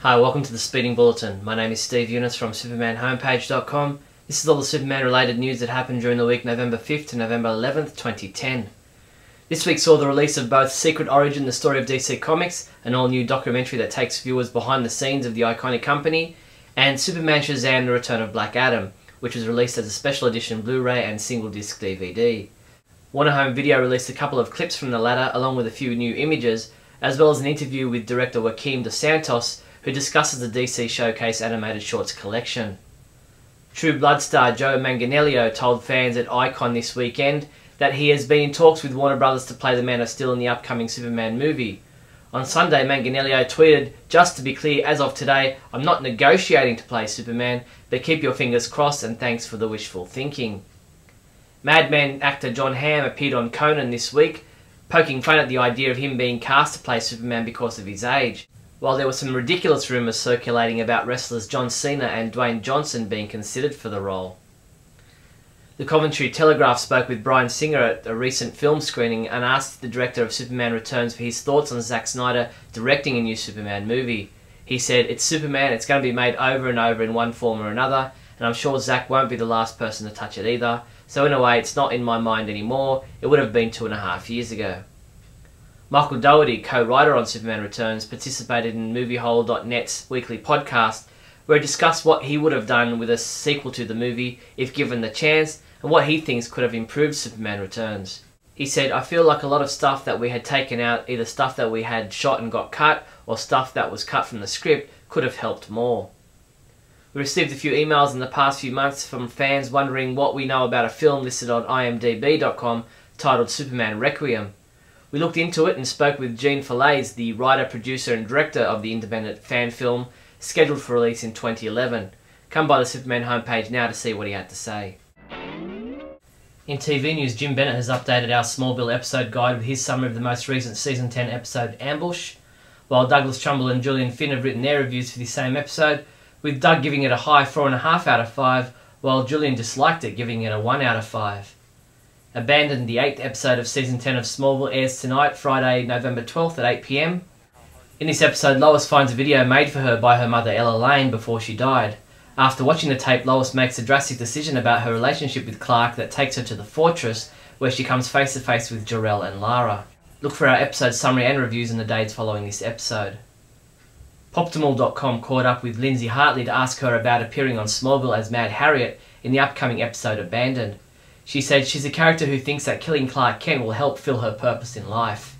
Hi, welcome to the Speeding Bulletin. My name is Steve Younis from supermanhomepage.com. This is all the Superman related news that happened during the week November 5th to November 11th, 2010. This week saw the release of both Secret Origin, the story of DC Comics, an all-new documentary that takes viewers behind the scenes of the iconic company, and Superman Shazam, the Return of Black Adam, which was released as a special edition Blu-ray and single-disc DVD. Warner Home Video released a couple of clips from the latter, along with a few new images, as well as an interview with director Joaquim dos Santos, who discusses the DC Showcase animated shorts collection. True Blood star Joe Manganiello told fans at Icon this weekend that he has been in talks with Warner Brothers to play the Man of Steel in the upcoming Superman movie. On Sunday, Manganiello tweeted, "Just to be clear, as of today, I'm not negotiating to play Superman, but keep your fingers crossed and thanks for the wishful thinking." Mad Men actor John Hamm appeared on Conan this week, poking fun at the idea of him being cast to play Superman because of his age, while there were some ridiculous rumours circulating about wrestlers John Cena and Dwayne Johnson being considered for the role. The Coventry Telegraph spoke with Bryan Singer at a recent film screening and asked the director of Superman Returns for his thoughts on Zack Snyder directing a new Superman movie. He said, "It's Superman, it's going to be made over and over in one form or another, and I'm sure Zack won't be the last person to touch it either, so in a way it's not in my mind anymore, it would have been 2.5 years ago." Michael Dougherty, co-writer on Superman Returns, participated in MovieHole.net's weekly podcast, where he discussed what he would have done with a sequel to the movie if given the chance, and what he thinks could have improved Superman Returns. He said, "I feel like a lot of stuff that we had taken out, either stuff that we had shot and got cut, or stuff that was cut from the script, could have helped more." We received a few emails in the past few months from fans wondering what we know about a film listed on imdb.com titled Superman Requiem. We looked into it and spoke with Gene Falaise, the writer, producer and director of the independent fan film, scheduled for release in 2011. Come by the Superman homepage now to see what he had to say. In TV news, Jim Bennett has updated our Smallville episode guide with his summary of the most recent Season 10 episode Ambush, while Douglas Trumbull and Julian Finn have written their reviews for the same episode, with Doug giving it a high 4.5 out of 5, while Julian disliked it, giving it a 1 out of 5. Abandoned, the 8th episode of Season 10 of Smallville, airs tonight, Friday, November 12th at 8 PM. In this episode, Lois finds a video made for her by her mother Ella Lane before she died. After watching the tape, Lois makes a drastic decision about her relationship with Clark that takes her to the fortress, where she comes face to face with Jor-El and Lara. Look for our episode summary and reviews in the days following this episode. Poptimal.com caught up with Lindsay Hartley to ask her about appearing on Smallville as Mad Harriet in the upcoming episode Abandoned. She said she's a character who thinks that killing Clark Kent will help fill her purpose in life.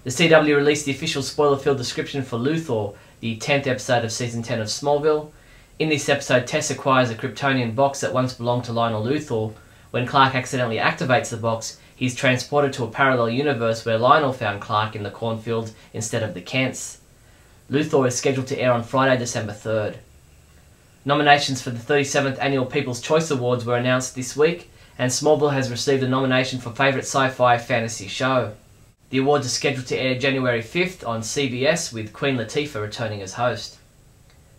The CW released the official spoiler-filled description for Luthor, the 10th episode of Season 10 of Smallville. In this episode, Tess acquires a Kryptonian box that once belonged to Lionel Luthor. When Clark accidentally activates the box, he's transported to a parallel universe where Lionel found Clark in the cornfields instead of the Kents. Luthor is scheduled to air on Friday, December 3rd. Nominations for the 37th Annual People's Choice Awards were announced this week, and Smallville has received a nomination for Favourite Sci-Fi Fantasy Show. The awards are scheduled to air January 5th on CBS, with Queen Latifah returning as host.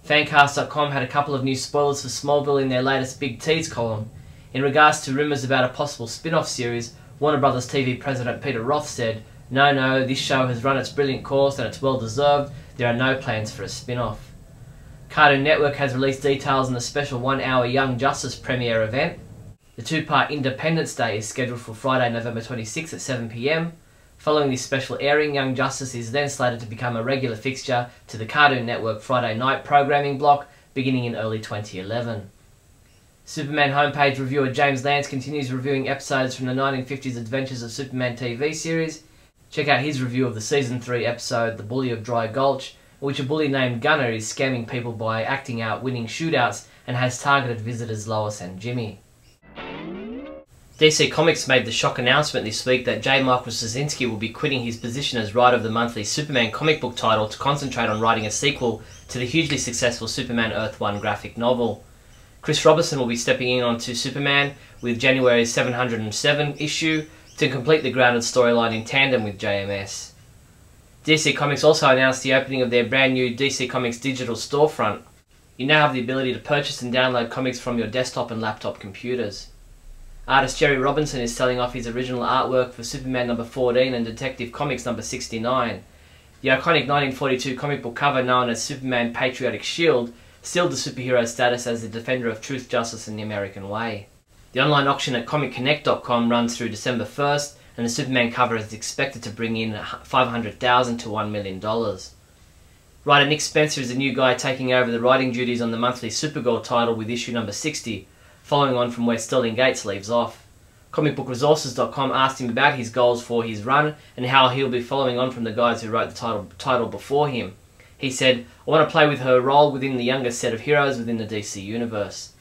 Fancast.com had a couple of new spoilers for Smallville in their latest Big Tease column. In regards to rumours about a possible spin-off series, Warner Brothers TV president Peter Roth said, No, this show has run its brilliant course and it's well deserved. There are no plans for a spin-off." Cartoon Network has released details on the special 1-hour Young Justice premiere event. The 2-part Independence Day is scheduled for Friday, November 26th at 7 PM. Following this special airing, Young Justice is then slated to become a regular fixture to the Cartoon Network Friday night programming block beginning in early 2011. Superman homepage reviewer James Lance continues reviewing episodes from the 1950s Adventures of Superman TV series. Check out his review of the Season 3 episode The Bully of Dry Gulch, in which a bully named Gunner is scamming people by acting out winning shootouts and has targeted visitors Lois and Jimmy. DC Comics made the shock announcement this week that J. Michael Straczynski will be quitting his position as writer of the monthly Superman comic book title to concentrate on writing a sequel to the hugely successful Superman Earth 1 graphic novel. Chris Robertson will be stepping in onto Superman with January's 707 issue to complete the grounded storyline in tandem with JMS. DC Comics also announced the opening of their brand new DC Comics digital storefront. You now have the ability to purchase and download comics from your desktop and laptop computers. Artist Jerry Robinson is selling off his original artwork for Superman number 14 and Detective Comics number 69. The iconic 1942 comic book cover known as Superman Patriotic Shield sealed the superhero's status as the defender of truth, justice and the American way. The online auction at ComicConnect.com runs through December 1st, and the Superman cover is expected to bring in $500,000 to $1 million. Writer Nick Spencer is the new guy taking over the writing duties on the monthly Supergirl title with issue number 60, following on from where Sterling Gates leaves off. ComicBookResources.com asked him about his goals for his run and how he'll be following on from the guys who wrote the title before him. He said, "I want to play with her role within the youngest set of heroes within the DC universe."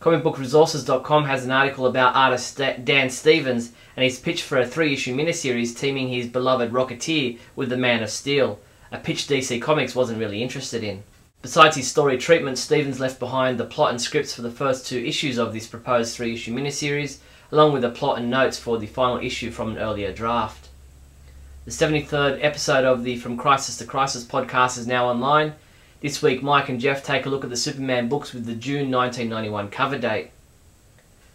ComicBookResources.com has an article about artist Dan Stevens and his pitch for a 3-issue miniseries teaming his beloved Rocketeer with the Man of Steel, a pitch DC Comics wasn't really interested in. Besides his story treatment, Stevens left behind the plot and scripts for the first 2 issues of this proposed 3-issue miniseries, along with the plot and notes for the final issue from an earlier draft. The 73rd episode of the From Crisis to Crisis podcast is now online. This week, Mike and Jeff take a look at the Superman books with the June 1991 cover date.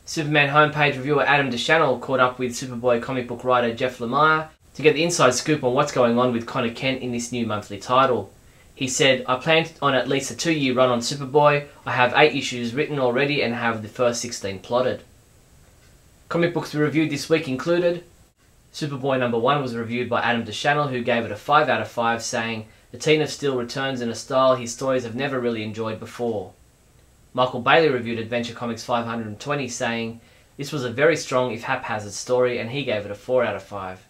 Superman homepage reviewer Adam DeChanel caught up with Superboy comic book writer Jeff Lemire to get the inside scoop on what's going on with Connor Kent in this new monthly title. He said, "I plan on at least a 2-year run on Superboy. I have 8 issues written already and have the first 16 plotted." Comic books we reviewed this week included Superboy number 1 was reviewed by Adam DeChanel, who gave it a 5 out of 5, saying, "The Teen of Steel returns in a style his stories have never really enjoyed before." Michael Bailey reviewed Adventure Comics 520, saying, "This was a very strong if haphazard story," and he gave it a 4 out of 5.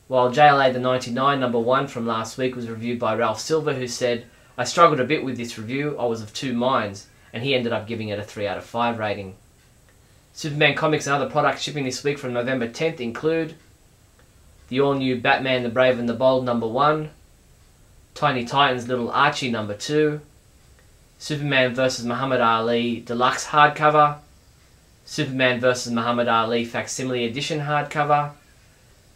While JLA the 99 number 1 from last week was reviewed by Ralph Silver, who said, "I struggled a bit with this review, I was of 2 minds," and he ended up giving it a 3 out of 5 rating. Superman comics and other products shipping this week from November 10th include the all-new Batman the Brave and the Bold number 1, Tiny Titans Little Archie number 2, Superman vs. Muhammad Ali Deluxe hardcover, Superman vs. Muhammad Ali Facsimile Edition hardcover,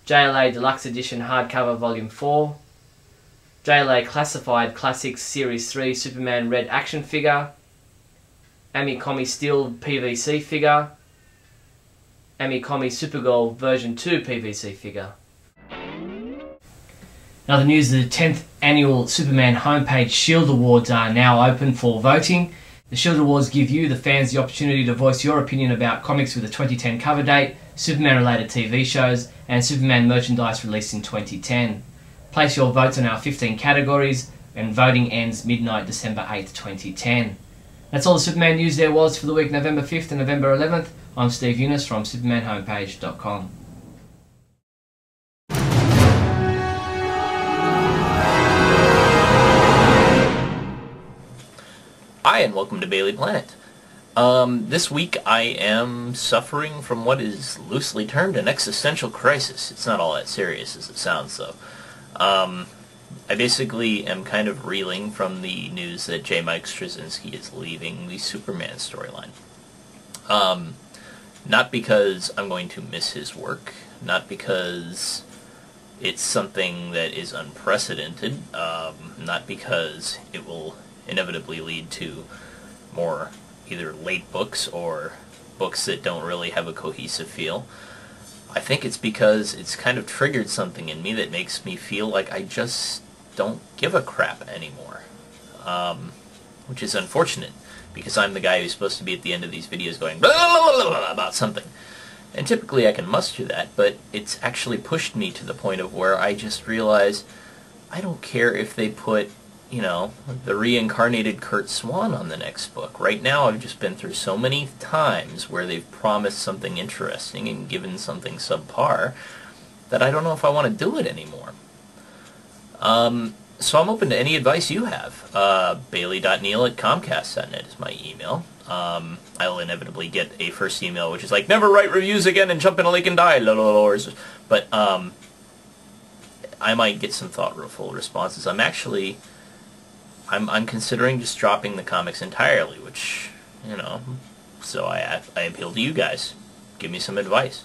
JLA Deluxe Edition hardcover volume 4, JLA Classified Classics Series 3 Superman Red action figure, Amikomi Steel PVC figure, Amikomi Supergirl version 2 PVC figure. Now the news, the 10th annual Superman homepage Shield Awards are now open for voting. The Shield Awards give you, the fans, the opportunity to voice your opinion about comics with a 2010 cover date, Superman related TV shows and Superman merchandise released in 2010. Place your votes on our 15 categories and voting ends midnight December 8th, 2010. That's all the Superman news there was for the week November 5th and November 11th. I'm Steve Younis from SupermanHomepage.com. Hi and welcome to Bailey Planet. This week I am suffering from what is loosely termed an existential crisis. It's not all that serious as it sounds though. I basically am kind of reeling from the news that J. Mike Straczynski is leaving the Superman storyline. Not because I'm going to miss his work, not because it's something that is unprecedented, not because it will inevitably lead to more either late books or books that don't really have a cohesive feel. I think it's because it's kind of triggered something in me that makes me feel like I just don't give a crap anymore. Which is unfortunate, because I'm the guy who's supposed to be at the end of these videos going blah, blah, blah, blah, about something. And typically I can muster that, but it's actually pushed me to the point of where I just realize I don't care if they put, you know, the reincarnated Kurt Swan on the next book. Right now I've just been through so many times where they've promised something interesting and given something subpar that I don't know if I want to do it anymore. So I'm open to any advice you have. Bailey.neal@comcast.net is my email. I'll inevitably get a first email which is like, never write reviews again and jump in a lake and die, but I might get some thoughtful responses. I'm considering just dropping the comics entirely, which, you know, so I appeal to you guys. Give me some advice.